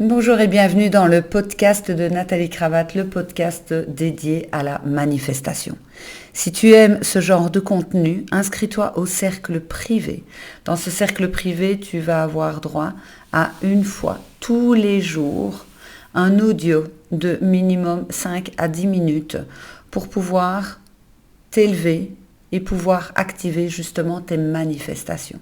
Bonjour et bienvenue dans le podcast de Nathalie Cravatte, le podcast dédié à la manifestation. Si tu aimes ce genre de contenu, inscris-toi au cercle privé. Dans ce cercle privé, tu vas avoir droit à une fois tous les jours un audio de minimum 5 à 10 minutes pour pouvoir t'élever et pouvoir activer justement tes manifestations.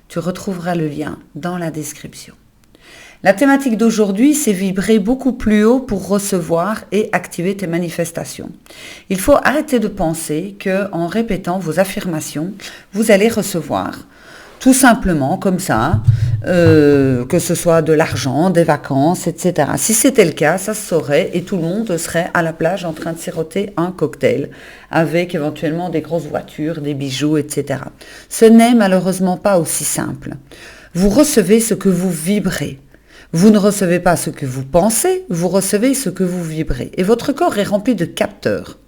Tu retrouveras le lien dans la description. La thématique d'aujourd'hui, c'est vibrer beaucoup plus haut pour recevoir et activer tes manifestations. Il faut arrêter de penser qu'en répétant vos affirmations, vous allez recevoir tout simplement comme ça, que ce soit de l'argent, des vacances, etc. Si c'était le cas, ça se saurait et tout le monde serait à la plage en train de siroter un cocktail avec éventuellement des grosses voitures, des bijoux, etc. Ce n'est malheureusement pas aussi simple. Vous recevez ce que vous vibrez. Vous ne recevez pas ce que vous pensez, vous recevez ce que vous vibrez. Et votre corps est rempli de capteurs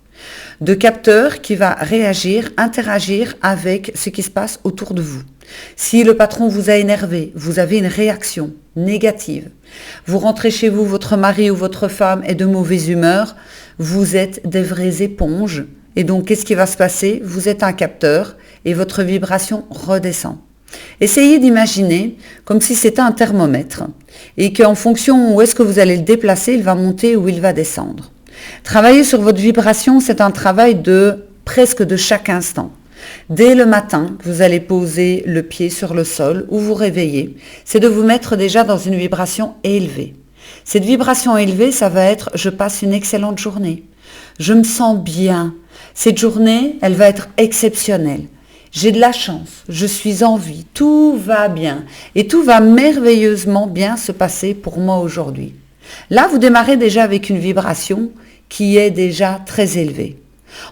qui va réagir, interagir avec ce qui se passe autour de vous. Si le patron vous a énervé, vous avez une réaction négative. Vous rentrez chez vous, votre mari ou votre femme est de mauvaise humeur, vous êtes des vraies éponges. Et donc, qu'est-ce qui va se passer? Vous êtes un capteur et votre vibration redescend. Essayez d'imaginer comme si c'était un thermomètre et qu'en fonction où est-ce que vous allez le déplacer, il va monter ou il va descendre. Travailler sur votre vibration, c'est un travail de presque de chaque instant. Dès le matin, vous allez poser le pied sur le sol ou vous réveiller, c'est de vous mettre déjà dans une vibration élevée. Cette vibration élevée, ça va être « je passe une excellente journée »,« je me sens bien ». Cette journée, elle va être exceptionnelle. J'ai de la chance, je suis en vie, tout va bien et tout va merveilleusement bien se passer pour moi aujourd'hui. Là, vous démarrez déjà avec une vibration qui est déjà très élevée.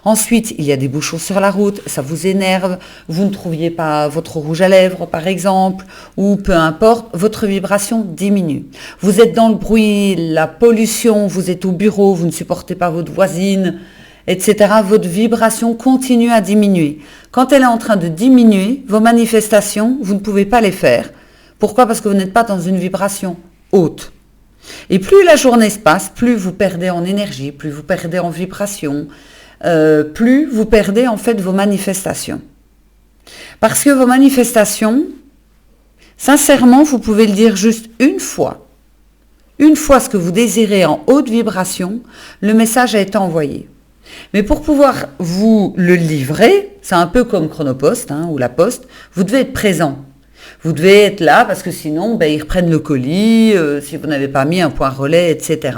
Ensuite, il y a des bouchons sur la route, ça vous énerve, vous ne trouviez pas votre rouge à lèvres par exemple, ou peu importe, votre vibration diminue. Vous êtes dans le bruit, la pollution, vous êtes au bureau, vous ne supportez pas votre voisine, etc. Votre vibration continue à diminuer. Quand elle est en train de diminuer, vos manifestations, vous ne pouvez pas les faire. Pourquoi? Parce que vous n'êtes pas dans une vibration haute. Et plus la journée se passe, plus vous perdez en énergie, plus vous perdez en vibration, plus vous perdez en fait vos manifestations. Parce que vos manifestations, sincèrement, vous pouvez le dire juste une fois ce que vous désirez en haute vibration, le message a été envoyé. Mais pour pouvoir vous le livrer, c'est un peu comme Chronopost ou la Poste, vous devez être présent. Vous devez être là parce que sinon, ils reprennent le colis, si vous n'avez pas mis un point relais, etc.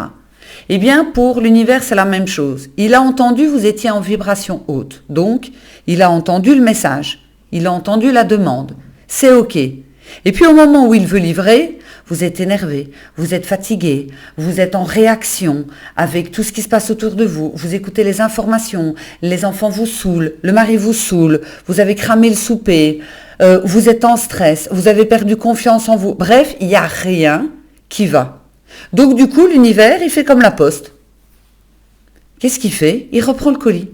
Eh bien, pour l'univers, c'est la même chose. Il a entendu, vous étiez en vibration haute. Donc, il a entendu le message. Il a entendu la demande. C'est OK. Et puis, au moment où il veut livrer, vous êtes énervé, vous êtes fatigué, vous êtes en réaction avec tout ce qui se passe autour de vous. Vous écoutez les informations, les enfants vous saoulent, le mari vous saoule, vous avez cramé le souper, vous êtes en stress, vous avez perdu confiance en vous. Bref, il n'y a rien qui va. Donc du coup, l'univers, il fait comme la Poste. Qu'est-ce qu'il fait? Il reprend le colis.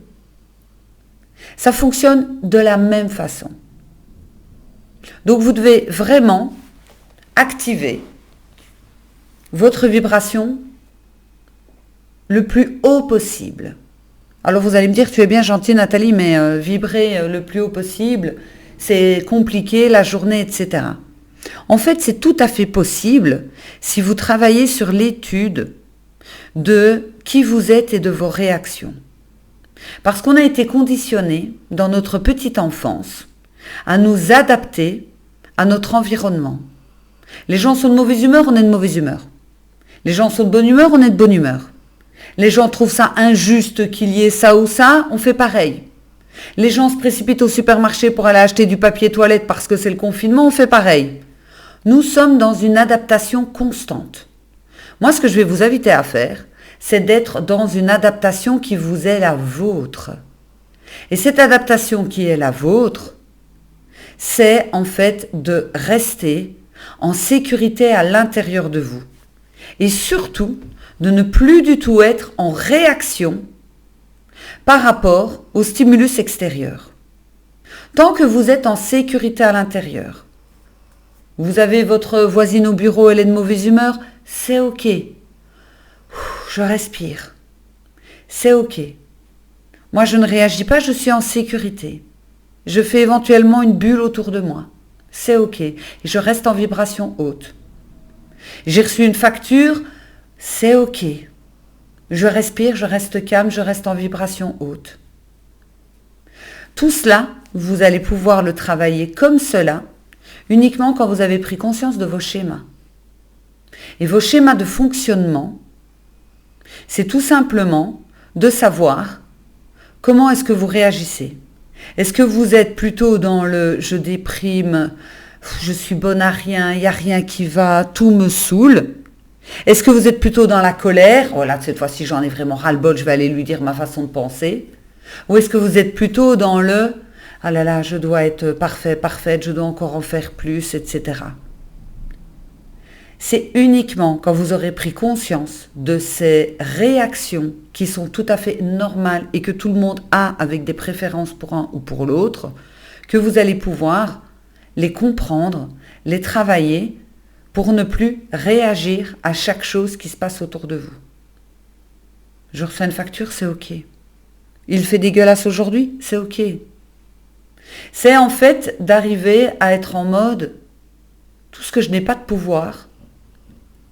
Ça fonctionne de la même façon. Donc vous devez vraiment activer votre vibration le plus haut possible. Alors vous allez me dire, tu es bien gentille Nathalie, mais vibrer le plus haut possible, c'est compliqué, la journée, etc. En fait, c'est tout à fait possible si vous travaillez sur l'étude de qui vous êtes et de vos réactions. Parce qu'on a été conditionné dans notre petite enfance à nous adapter à notre environnement. Les gens sont de mauvaise humeur, on est de mauvaise humeur. Les gens sont de bonne humeur, on est de bonne humeur. Les gens trouvent ça injuste qu'il y ait ça ou ça, on fait pareil. Les gens se précipitent au supermarché pour aller acheter du papier toilette parce que c'est le confinement, on fait pareil. Nous sommes dans une adaptation constante. Moi, ce que je vais vous inviter à faire, c'est d'être dans une adaptation qui vous est la vôtre. Et cette adaptation qui est la vôtre, c'est en fait de rester en sécurité à l'intérieur de vous. Et surtout, de ne plus du tout être en réaction par rapport au stimulus extérieur. Tant que vous êtes en sécurité à l'intérieur, vous avez votre voisine au bureau, elle est de mauvaise humeur, c'est ok. Je respire. C'est ok. Moi, je ne réagis pas, je suis en sécurité. Je fais éventuellement une bulle autour de moi. C'est ok. Et je reste en vibration haute. J'ai reçu une facture, c'est ok. Je respire, je reste calme, je reste en vibration haute. Tout cela, vous allez pouvoir le travailler comme cela, uniquement quand vous avez pris conscience de vos schémas. Et vos schémas de fonctionnement, c'est tout simplement de savoir comment est-ce que vous réagissez. Est-ce que vous êtes plutôt dans le « je déprime », je suis bonne à rien, il n'y a rien qui va, tout me saoule. Est-ce que vous êtes plutôt dans la colère? Oh là, cette fois-ci, j'en ai vraiment ras-le-bol, je vais aller lui dire ma façon de penser. Ou est-ce que vous êtes plutôt dans le ah là là, je dois être parfaite, je dois encore en faire plus, etc. C'est uniquement quand vous aurez pris conscience de ces réactions qui sont tout à fait normales et que tout le monde a avec des préférences pour un ou pour l'autre, que vous allez pouvoir les comprendre, les travailler pour ne plus réagir à chaque chose qui se passe autour de vous. Je reçois une facture, c'est ok. Il fait dégueulasse aujourd'hui, c'est ok. C'est en fait d'arriver à être en mode tout ce que je n'ai pas de pouvoir,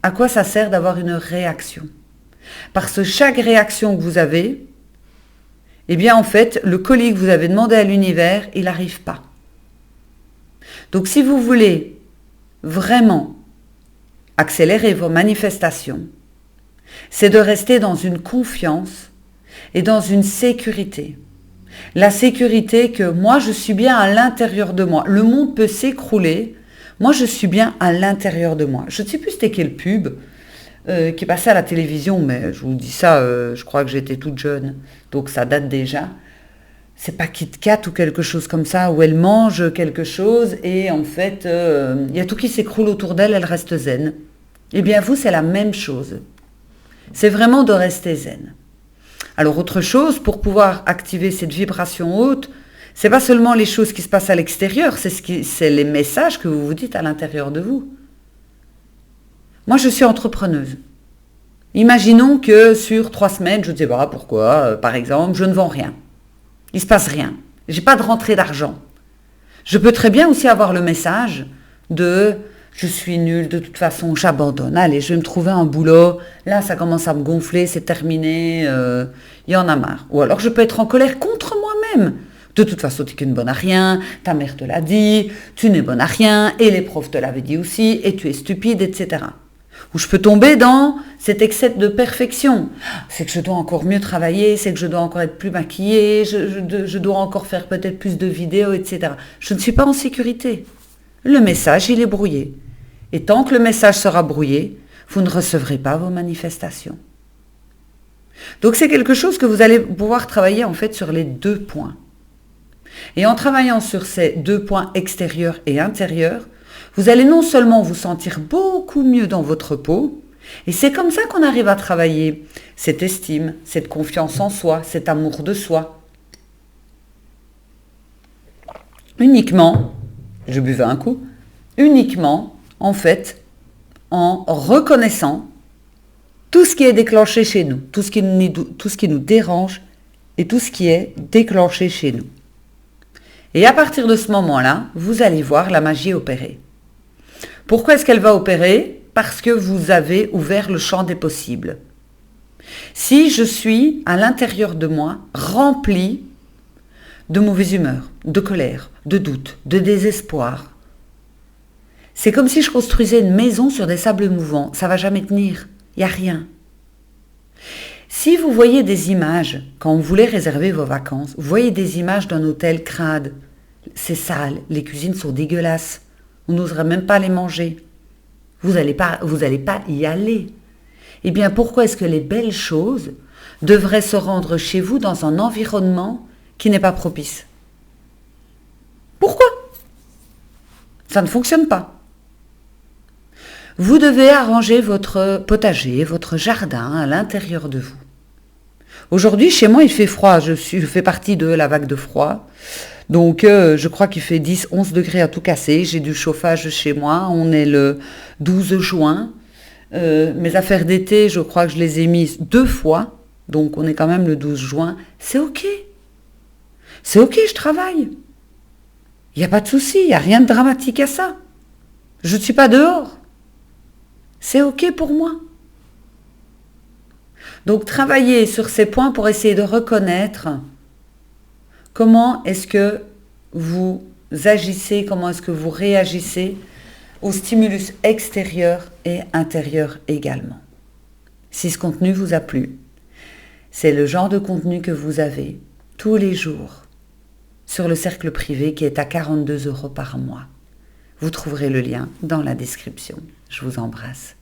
à quoi ça sert d'avoir une réaction? Parce que chaque réaction que vous avez, eh bien en fait, le colis que vous avez demandé à l'univers, il n'arrive pas. Donc si vous voulez vraiment accélérer vos manifestations, c'est de rester dans une confiance et dans une sécurité. La sécurité que moi, je suis bien à l'intérieur de moi. Le monde peut s'écrouler. Moi, je suis bien à l'intérieur de moi. Je ne sais plus c'était quelle pub qui passait à la télévision, mais je vous dis ça, je crois que j'étais toute jeune, donc ça date déjà. C'est pas Kit Kat ou quelque chose comme ça, où elle mange quelque chose et en fait, il y a tout qui s'écroule autour d'elle, elle reste zen. Eh bien, vous, c'est la même chose. C'est vraiment de rester zen. Alors, autre chose, pour pouvoir activer cette vibration haute, c'est pas seulement les choses qui se passent à l'extérieur, c'est les messages que vous vous dites à l'intérieur de vous. Moi, je suis entrepreneuse. Imaginons que sur 3 semaines, je ne sais pas pourquoi, par exemple, je ne vends rien. Il ne se passe rien. Je n'ai pas de rentrée d'argent. Je peux très bien aussi avoir le message de « je suis nulle, de toute façon, j'abandonne. Allez, je vais me trouver un boulot. Là, ça commence à me gonfler, c'est terminé, il y en a marre. » Ou alors, je peux être en colère contre moi-même. De toute façon, tu n'es qu'une bonne à rien, ta mère te l'a dit, tu n'es bonne à rien, et les profs te l'avaient dit aussi, et tu es stupide, etc. Ou je peux tomber dans cet excès de perfection. C'est que je dois encore mieux travailler, c'est que je dois encore être plus maquillée, je dois encore faire peut-être plus de vidéos, etc. Je ne suis pas en sécurité. Le message, il est brouillé. Et tant que le message sera brouillé, vous ne recevrez pas vos manifestations. Donc c'est quelque chose que vous allez pouvoir travailler en fait sur les 2 points. Et en travaillant sur ces 2 points extérieurs et intérieurs, vous allez non seulement vous sentir beaucoup mieux dans votre peau, et c'est comme ça qu'on arrive à travailler cette estime, cette confiance en soi, cet amour de soi. Uniquement, je buvais un coup, uniquement, en fait, en reconnaissant tout ce qui est déclenché chez nous, tout ce qui nous dérange et tout ce qui est déclenché chez nous. Et à partir de ce moment-là, vous allez voir la magie opérer. Pourquoi est-ce qu'elle va opérer? Parce que vous avez ouvert le champ des possibles. Si je suis à l'intérieur de moi rempli de mauvaise humeur, de colère, de doute, de désespoir, c'est comme si je construisais une maison sur des sables mouvants. Ça ne va jamais tenir. Il n'y a rien. Si vous voyez des images, quand vous voulez réserver vos vacances, vous voyez des images d'un hôtel crade, c'est sale, les cuisines sont dégueulasses, on n'oserait même pas les manger. Vous n'allez pas y aller. Eh bien, pourquoi est-ce que les belles choses devraient se rendre chez vous dans un environnement qui n'est pas propice? Pourquoi? Ça ne fonctionne pas. Vous devez arranger votre potager, votre jardin à l'intérieur de vous. Aujourd'hui, chez moi, il fait froid. Je fais partie de la vague de froid. Donc, je crois qu'il fait 10-11 degrés à tout casser. J'ai du chauffage chez moi. On est le 12 juin. Mes affaires d'été, je crois que je les ai mises 2 fois. Donc on est quand même le 12 juin. C'est ok. C'est ok, je travaille. Il n'y a pas de souci, il n'y a rien de dramatique à ça. Je ne suis pas dehors. C'est ok pour moi. Donc travailler sur ces points pour essayer de reconnaître comment est-ce que vous agissez, comment est-ce que vous réagissez au stimulus extérieur et intérieur également. Si ce contenu vous a plu, c'est le genre de contenu que vous avez tous les jours sur le cercle privé qui est à 42 € par mois. Vous trouverez le lien dans la description. Je vous embrasse.